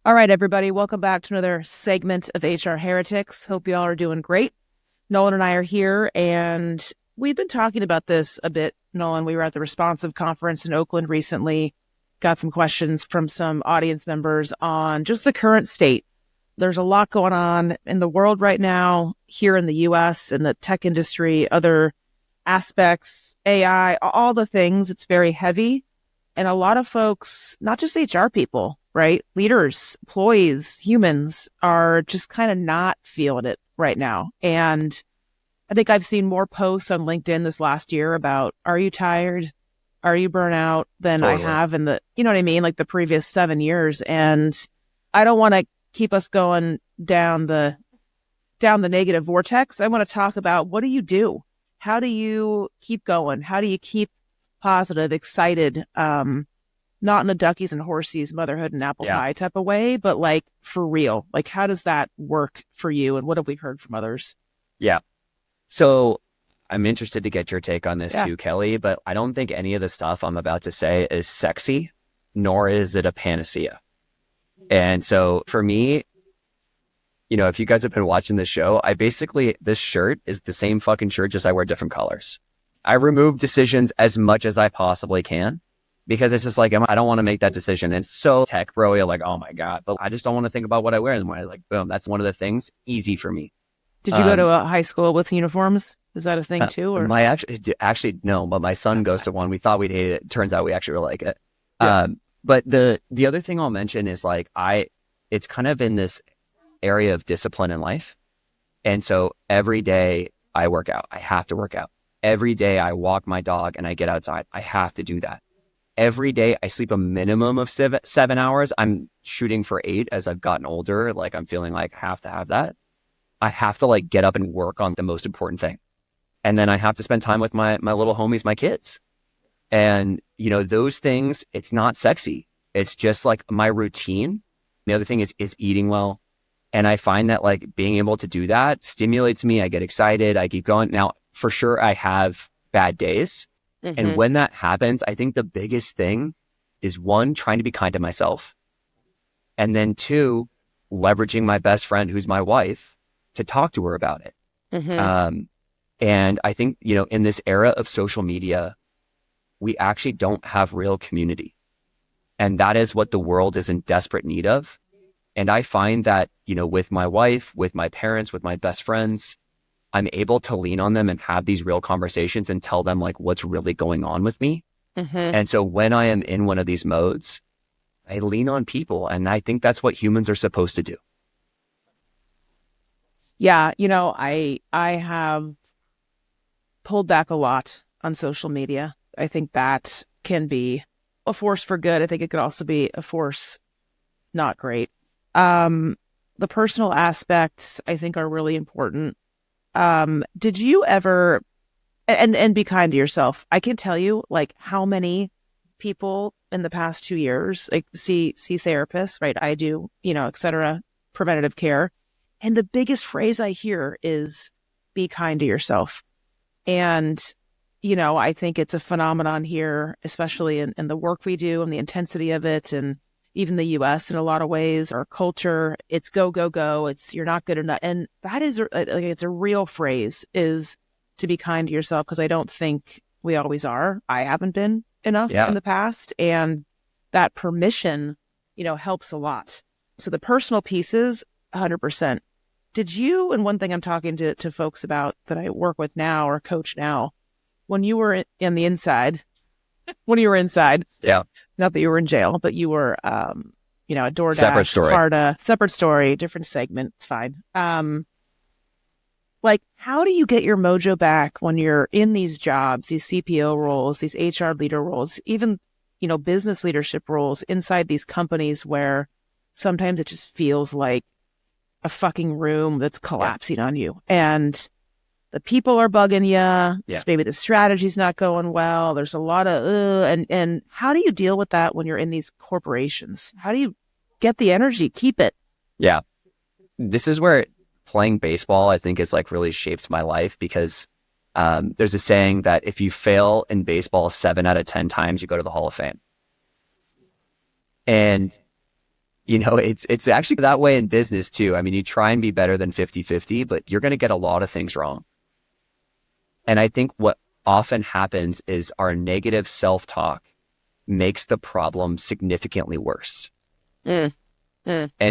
All right, everybody, welcome back to another segment of HR Heretics. Hope you all are doing great. Nolan and I are here, and we've been talking about this a bit. Nolan, we were at the Responsive Conference in Oakland recently, got some questions from some audience members on just the current state. There's a lot going on in the world right now, here in the US, in the tech industry, other aspects, AI, all the things. It's very heavy. And a lot of folks, not just HR people, right? Leaders, employees, humans are just kind of not feeling it right now. And I think I've seen more posts on LinkedIn this last year about, are you tired? Are you burnout than I Totally. have in the, you know what I mean? Like the previous 7 years. And I don't want to keep us going down the negative vortex. I want to talk about, what do you do? How do you keep going? How do you keep positive, excited, not in the duckies and horsies, motherhood and apple Yeah. pie type of way, but like for real? Like, how does that work for you? And what have we heard from others? Yeah. So I'm interested to get your take on this Yeah. too, Kelly, but I don't think any of the stuff I'm about to say is sexy, nor is it a panacea. And so for me, if you guys have been watching this show, this shirt is the same fucking shirt, just I wear different colors. I remove decisions as much as I possibly can because it's just like, I don't want to make that decision. It's so tech bro, you're like, oh my God, but I just don't want to think about what I wear in the morning. Like, boom, that's one of the things easy for me. Did you go to a high school with uniforms? Is that a thing too? Or Actually no, but my son goes to one. We thought we'd hate it. Turns out we actually really like it. yeah. But the other thing I'll mention is like it's kind of in this area of discipline in life. And so every day I work out. I have to work out. Every day I walk my dog and I get outside. I have to do that. Every day I sleep a minimum of 7 hours. I'm shooting for 8 as I've gotten older. Like I'm feeling like I have to have that. I have to like get up and work on the most important thing. And then I have to spend time with my little homies, my kids. And, those things, it's not sexy. It's just like my routine. The other thing is eating well. And I find that like being able to do that stimulates me. I get excited. I keep going. Now, for sure, I have bad days. Mm-hmm. And when that happens, I think the biggest thing is one, trying to be kind to myself. And then two, leveraging my best friend, who's my wife, to talk to her about it. Mm-hmm. And I think, in this era of social media, we actually don't have real community. And that is what the world is in desperate need of. And I find that, with my wife, with my parents, with my best friends, I'm able to lean on them and have these real conversations and tell them like what's really going on with me. Mm-hmm. And so when I am in one of these modes, I lean on people. And I think that's what humans are supposed to do. Yeah. I have pulled back a lot on social media. I think that can be a force for good. I think it could also be a force not great. The personal aspects I think are really important. Did you ever, and be kind to yourself. I can tell you like how many people in the past 2 years, like see therapists, right? I do, et cetera, preventative care. And the biggest phrase I hear is be kind to yourself. And, I think it's a phenomenon here, especially in the work we do and the intensity of it. And even the US in a lot of ways, our culture, it's go, go, go. It's you're not good enough. And that is, like, it's a real phrase, is to be kind to yourself, because I don't think we always are. I haven't been enough in the past. And that permission, helps a lot. So the personal pieces, 100%. Did you, and one thing I'm talking to folks about that I work with now or coach now, when you were in the inside, Yeah. not that you were in jail, but you were, a DoorDash, Separate story. Carta, separate story, different segment. It's fine. Like, how do you get your mojo back when you're in these jobs, these CPO roles, these HR leader roles, even, business leadership roles inside these companies where sometimes it just feels like a fucking room that's collapsing on you, and the people are bugging you. Yeah. Maybe the strategy's not going well. There's a lot of, and how do you deal with that when you're in these corporations? How do you get the energy, keep it? Yeah. This is where playing baseball, I think, has like really shaped my life, because there's a saying that if you fail in baseball 7 out of 10 times, you go to the Hall of Fame. And It's actually that way in business too. I mean, you try and be better than 50-50, but you're going to get a lot of things wrong. And I think what often happens is our negative self-talk makes the problem significantly worse. And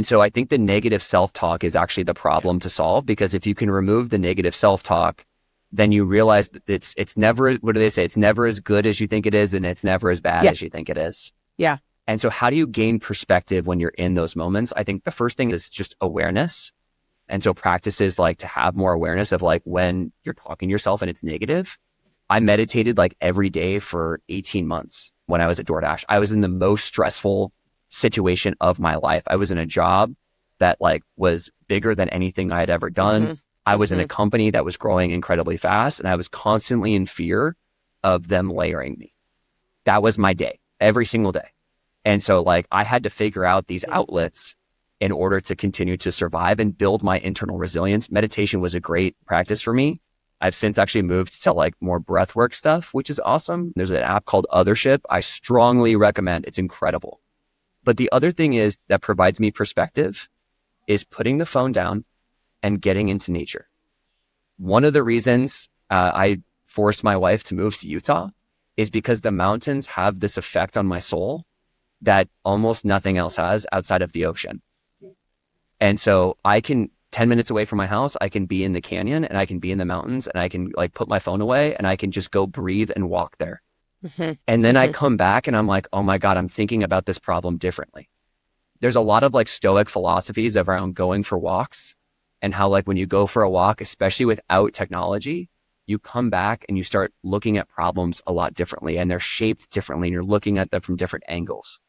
so I think the negative self-talk is actually the problem to solve, because if you can remove the negative self-talk, then you realize that it's never, what do they say? It's never as good as you think it is, and it's never as bad as you think it is. Yeah. And so how do you gain perspective when you're in those moments? I think the first thing is just awareness. And so practices like to have more awareness of like when you're talking to yourself and it's negative. I meditated like every day for 18 months when I was at DoorDash. I was in the most stressful situation of my life. I was in a job that like was bigger than anything I had ever done. I was in a company that was growing incredibly fast, and I was constantly in fear of them layering me. That was my day, every single day. And so like I had to figure out these outlets in order to continue to survive and build my internal resilience. Meditation was a great practice for me. I've since actually moved to like more breathwork stuff, which is awesome. There's an app called Othership. I strongly recommend. It's incredible. But the other thing is that provides me perspective is putting the phone down and getting into nature. One of the reasons I forced my wife to move to Utah is because the mountains have this effect on my soul that almost nothing else has outside of the ocean. And so I can, 10 minutes away from my house, I can be in the canyon and I can be in the mountains and I can like put my phone away and I can just go breathe and walk there. And then I come back and I'm like, oh my God, I'm thinking about this problem differently. There's a lot of like stoic philosophies around going for walks and how like when you go for a walk, especially without technology, you come back and you start looking at problems a lot differently and they're shaped differently and you're looking at them from different angles.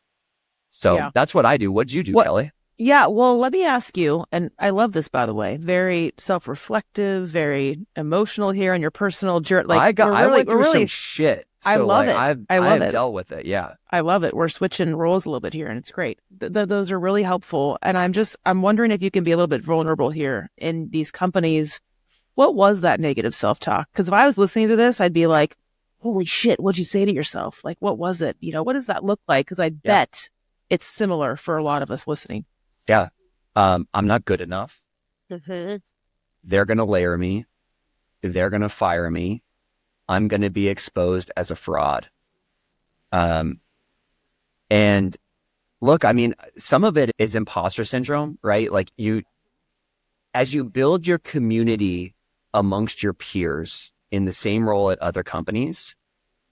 So that's what I do. What did you do, Kelly? Yeah, well, let me ask you, and I love this, by the way, very self-reflective, very emotional here on your personal journey. Like, I went through some shit. I love it. I love it. Dealt with it. Yeah. I love it. We're switching roles a little bit here and it's great. Those are really helpful. And I'm wondering if you can be a little bit vulnerable here in these companies. What was that negative self-talk? Because if I was listening to this, I'd be like, holy shit, what'd you say to yourself? Like, what was it? What does that look like? Because I bet it's similar for a lot of us listening. Yeah. I'm not good enough. They're going to layer me. They're going to fire me. I'm going to be exposed as a fraud. And look, I mean, some of it is imposter syndrome, right? Like as you build your community amongst your peers in the same role at other companies,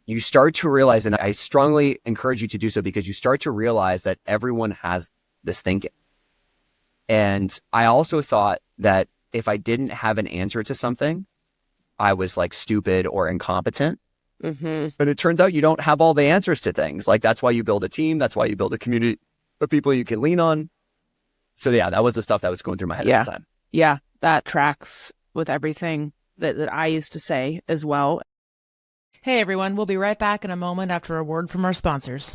you start to realize, and I strongly encourage you to do so, because you start to realize that everyone has this thinking. And I also thought that if I didn't have an answer to something, I was like stupid or incompetent. But it turns out you don't have all the answers to things. Like that's why you build a team. That's why you build a community of people you can lean on. So yeah, that was the stuff that was going through my head at the time. Yeah, that tracks with everything that I used to say as well. Hey everyone, we'll be right back in a moment after a word from our sponsors.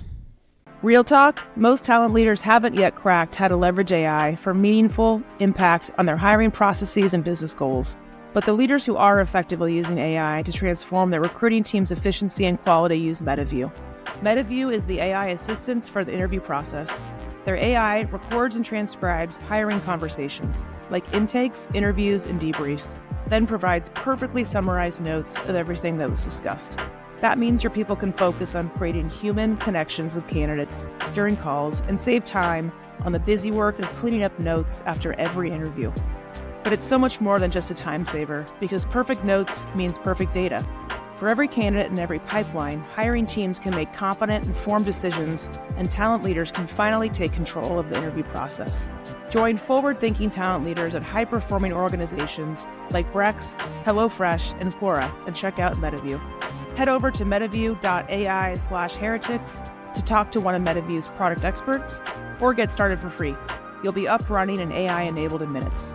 Real talk, most talent leaders haven't yet cracked how to leverage AI for meaningful impact on their hiring processes and business goals. But the leaders who are effectively using AI to transform their recruiting team's efficiency and quality use Metaview. Metaview is the AI assistant for the interview process. Their AI records and transcribes hiring conversations, like intakes, interviews, and debriefs, then provides perfectly summarized notes of everything that was discussed. That means your people can focus on creating human connections with candidates during calls and save time on the busy work of cleaning up notes after every interview. But it's so much more than just a time saver, because perfect notes means perfect data. For every candidate and every pipeline, hiring teams can make confident, informed decisions, and talent leaders can finally take control of the interview process. Join forward-thinking talent leaders at high-performing organizations like Brex, HelloFresh, and Quora, and check out Metaview. Head over to metaview.ai/heretics to talk to one of Metaview's product experts, or get started for free. You'll be up, running, and AI-enabled in minutes.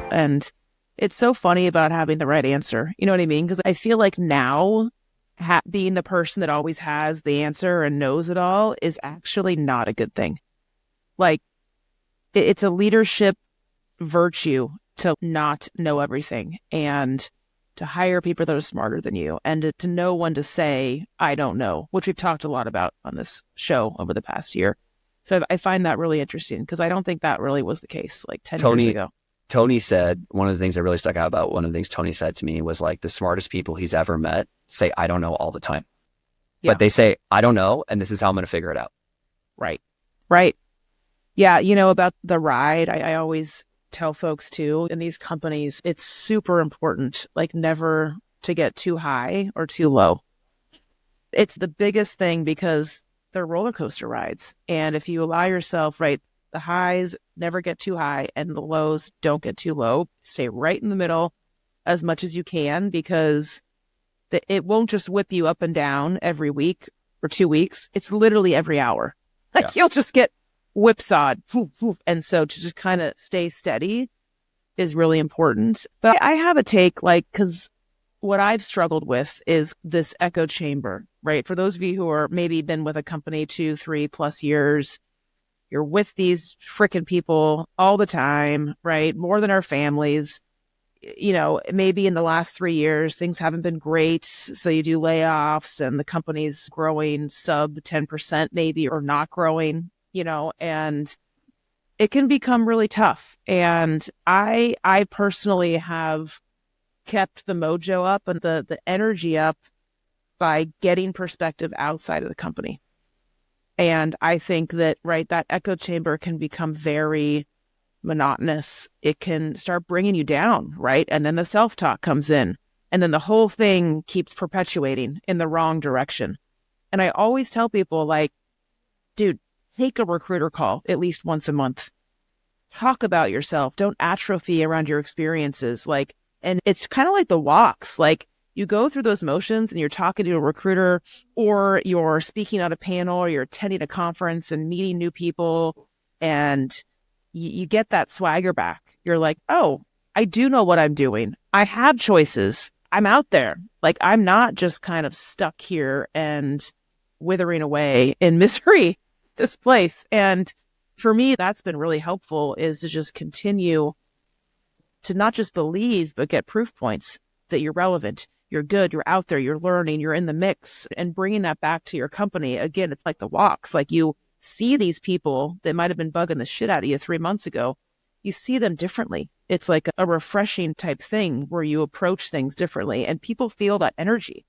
And it's so funny about having the right answer. You know what I mean? Because I feel like now being the person that always has the answer and knows it all is actually not a good thing. Like it's a leadership virtue to not know everything and to hire people that are smarter than you and to know when to say, I don't know, which we've talked a lot about on this show over the past year. So I find that really interesting because I don't think that really was the case like 10 years Tony, ago. Tony said, one of the things that really stuck out about one of the things Tony said to me was like the smartest people he's ever met say, I don't know all the time. Yeah. But they say, I don't know, and this is how I'm going to figure it out. Right. Right. Yeah. About the ride, I always tell folks too, in these companies, it's super important, like never to get too high or too low. It's the biggest thing because they're roller coaster rides. And if you allow yourself, right, the highs never get too high and the lows don't get too low, stay right in the middle as much as you can because it won't just whip you up and down every week or 2 weeks. It's literally every hour. Like you'll just get whipsawed. And so to just kind of stay steady is really important. But I have a take, like, because what I've struggled with is this echo chamber, right? For those of you who are maybe been with a company 2-3+ years, you're with these freaking people all the time, right? More than our families. Maybe in the last 3 years, things haven't been great. So you do layoffs and the company's growing sub 10% maybe, or not growing, and it can become really tough. And I personally have kept the mojo up and the energy up by getting perspective outside of the company. And I think that, right, that echo chamber can become very monotonous. It can start bringing you down, right? And then the self-talk comes in, and then the whole thing keeps perpetuating in the wrong direction. And I always tell people, like, dude, take a recruiter call at least once a month. Talk about yourself. Don't atrophy around your experiences. Like, and it's kind of like the walks. Like, you go through those motions and you're talking to a recruiter, or you're speaking at a panel, or you're attending a conference and meeting new people, and you get that swagger back. You're like, oh, I do know what I'm doing. I have choices. I'm out there. Like, I'm not just kind of stuck here and withering away in misery, this place. And for me, that's been really helpful, is to just continue to not just believe, but get proof points that you're relevant, you're good, you're out there, you're learning, you're in the mix, and bringing that back to your company. Again, it's like the walks. Like, you see these people that might have been bugging the shit out of you 3 months ago, you see them differently. It's like a refreshing type thing where you approach things differently, and people feel that energy.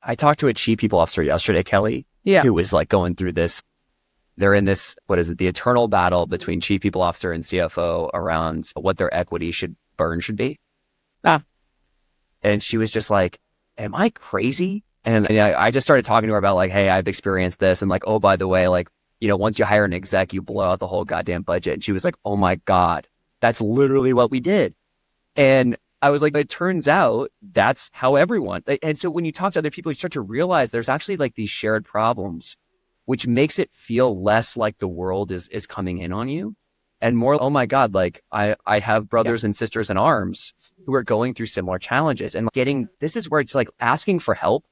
I talked to a chief people officer yesterday, Kelly, who was like going through this. They're in this, what is it, the eternal battle between chief people officer and CFO around what their equity burn should be. And she was just like, am I crazy? And I just started talking to her about like, hey, I've experienced this. And like, oh, by the way, like, once you hire an exec, you blow out the whole goddamn budget. And she was like, oh my God, that's literally what we did. And I was like, it turns out that's how everyone. And so when you talk to other people, you start to realize there's actually like these shared problems, which makes it feel less like the world is coming in on you, and more, oh my God, like I have brothers and sisters in arms who are going through similar challenges. And this is where it's like asking for help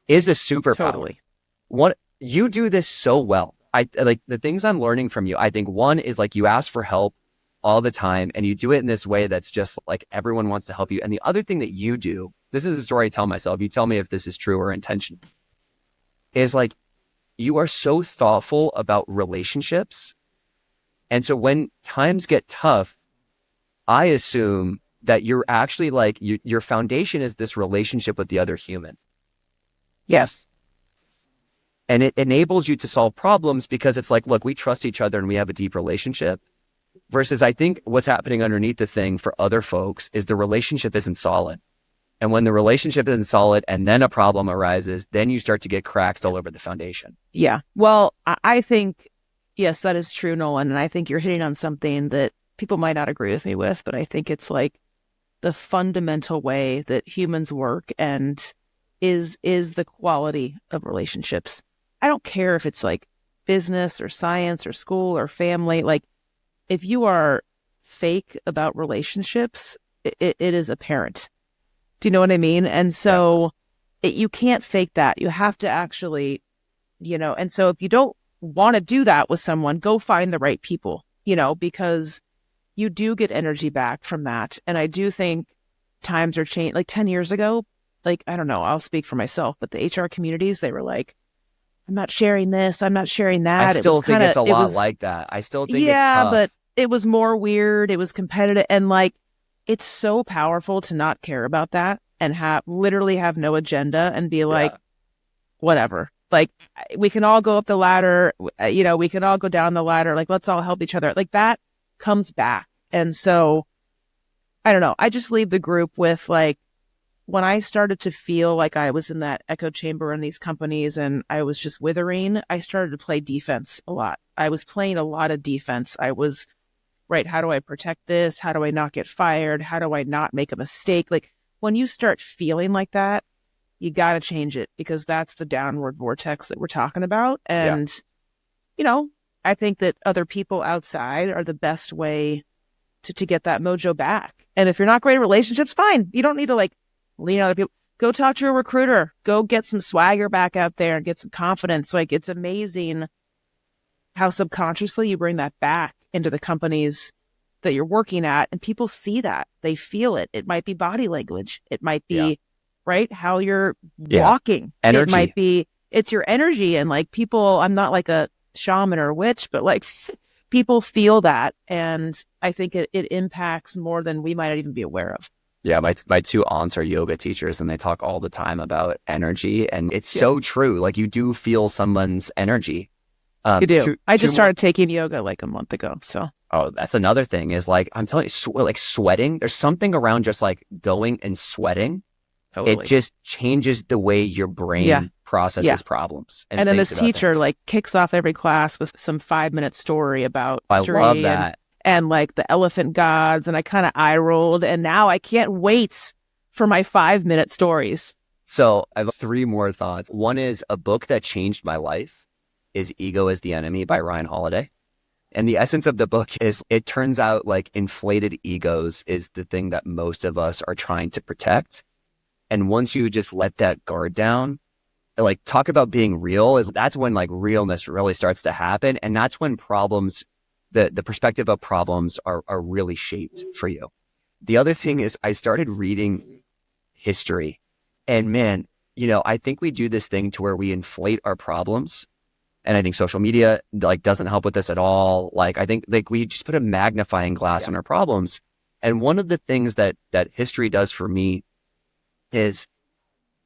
is a superpower. Totally. You do this so well. I like the things I'm learning from you. I think one is like you ask for help all the time, and you do it in this way that's just like everyone wants to help you. And the other thing that you do, this is a story I tell myself, you tell me if this is true or intentional, is like you are so thoughtful about relationships. And so when times get tough, I assume that you're actually like, your foundation is this relationship with the other human. Yes. And it enables you to solve problems because it's like, look, we trust each other and we have a deep relationship. Versus I think what's happening underneath the thing for other folks is the relationship isn't solid. And when the relationship isn't solid and then a problem arises, then you start to get cracks all over the foundation. Yeah. Well, I think, yes, that is true, Nolan. And I think you're hitting on something that people might not agree with me with, but I think it's like the fundamental way that humans work and is the quality of relationships. I don't care if it's like business or science or school or family. Like, if you are fake about relationships, it is apparent. Do you know what I mean? And so you can't fake that. You have to actually, and so if you don't want to do that with someone, go find the right people, because you do get energy back from that. And I do think times are changing. Like 10 years ago, like, I don't know, I'll speak for myself, but the HR communities, they were like, I'm not sharing this, I'm not sharing that. I still think it's a lot like that. I still think it's tough. But it was more weird. It was competitive. And like, it's so powerful to not care about that and literally have no agenda and be like, whatever. Like, we can all go up the ladder, we can all go down the ladder. Like, let's all help each other. Like, that comes back. And so, I don't know. I just leave the group with like, when I started to feel like I was in that echo chamber in these companies and I was just withering, I started to play defense a lot. I was playing a lot of defense. I was, right, how do I protect this? How do I not get fired? How do I not make a mistake? Like, when you start feeling like that, you got to change it, because that's the downward vortex that we're talking about. And, I think that other people outside are the best way to get that mojo back. And if you're not great at relationships, fine. You don't need to like lean on other people. Go talk to a recruiter. Go get some swagger back out there and get some confidence. Like, it's amazing how subconsciously you bring that back into the companies that you're working at, and people see that. They feel it. It might be body language. It might be right, how you're walking. Energy. It might be, it's your energy. And like, people, I'm not like a shaman or a witch, but like, people feel that. And I think it impacts more than we might not even be aware of. Yeah, my two aunts are yoga teachers, and they talk all the time about energy, and it's so true. Like, you do feel someone's energy. You do. I just started taking yoga like a month ago. So. Oh, that's another thing is like, I'm telling you, like sweating. There's something around just like going and sweating. Totally. It just changes the way your brain processes problems. And then this teacher like kicks off every class with some 5-minute story about history. I love that. And like the elephant gods, and I kind of eye rolled, and now I can't wait for my 5-minute stories. So I have 3 more thoughts. One is, a book that changed my life is Ego is the Enemy by Ryan Holiday. And the essence of the book is, it turns out like inflated egos is the thing that most of us are trying to protect. And once you just let that guard down, like, talk about being real, that's when like realness really starts to happen. And that's when problems, the perspective of problems are really shaped for you. The other thing is, I started reading history, and man, I think we do this thing to where we inflate our problems. And I think social media like doesn't help with this at all. Like, I think like we just put a magnifying glass on our problems. And one of the things that history does for me is,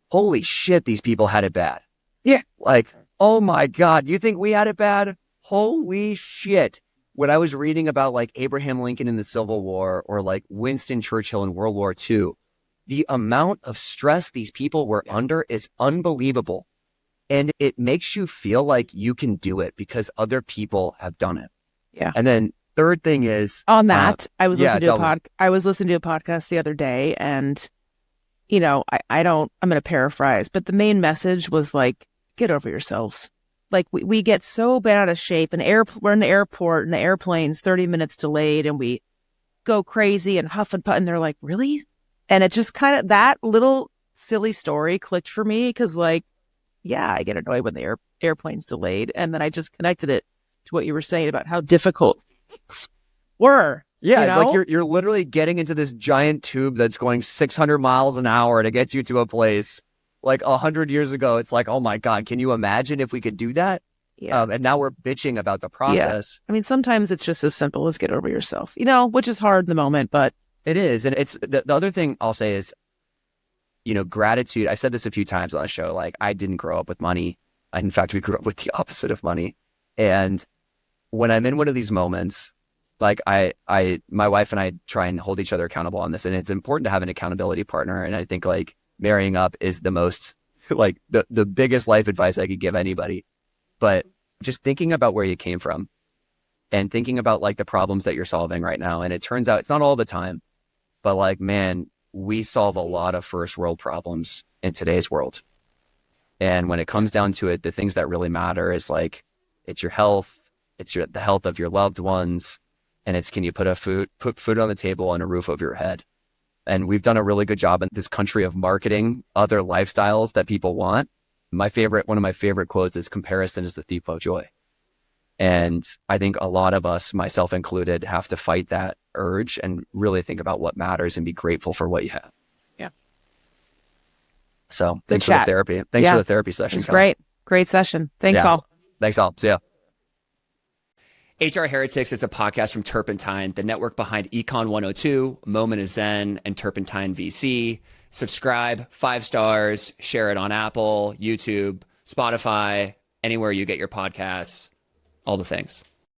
holy shit, these people had it bad. Yeah. Like, oh my God, you think we had it bad? Holy shit. When I was reading about like Abraham Lincoln in the Civil War, or like Winston Churchill in World War II, the amount of stress these people were under is unbelievable. And it makes you feel like you can do it because other people have done it. Yeah. And then third thing is, on that, I was listening to a podcast the other day, and I'm going to paraphrase, but the main message was like, get over yourselves. Like, we get so bent out of shape, and we're in the airport and the airplane's 30 minutes delayed, and we go crazy and huff and puff, and they're like, really? And it just kind of, that little silly story clicked for me, because like, yeah, I get annoyed when the airplane's delayed. And then I just connected it to what you were saying about how difficult things were. Yeah, like you're literally getting into this giant tube that's going 600 miles an hour to get you to a place. Like 100 years ago, it's like, oh my God, can you imagine if we could do that? Yeah. And now we're bitching about the process. Yeah. I mean, sometimes it's just as simple as get over yourself, which is hard in the moment, but it is. And it's the other thing I'll say is, gratitude. I've said this a few times on the show. Like, I didn't grow up with money. In fact, we grew up with the opposite of money. And when I'm in one of these moments, like my wife and I try and hold each other accountable on this. And it's important to have an accountability partner. And I think like marrying up is the most, like the biggest life advice I could give anybody. But just thinking about where you came from and thinking about like the problems that you're solving right now. And it turns out it's not all the time, but like, man, we solve a lot of first world problems in today's world. And when it comes down to it, the things that really matter is like, it's your health, it's the health of your loved ones, and it's, can you put food on the table and a roof over your head? And we've done a really good job in this country of marketing other lifestyles that people want. One of my favorite quotes is, comparison is the thief of joy. And I think a lot of us, myself included, have to fight that urge and really think about what matters and be grateful for what you have. Yeah. So thanks for the therapy. Thanks for the therapy session. It's great. Great session. Thanks all. Thanks all. See ya. HR Heretics is a podcast from Turpentine, the network behind Econ 102, Moment of Zen, and Turpentine VC. Subscribe, 5 stars, share it on Apple, YouTube, Spotify, anywhere you get your podcasts, all the things.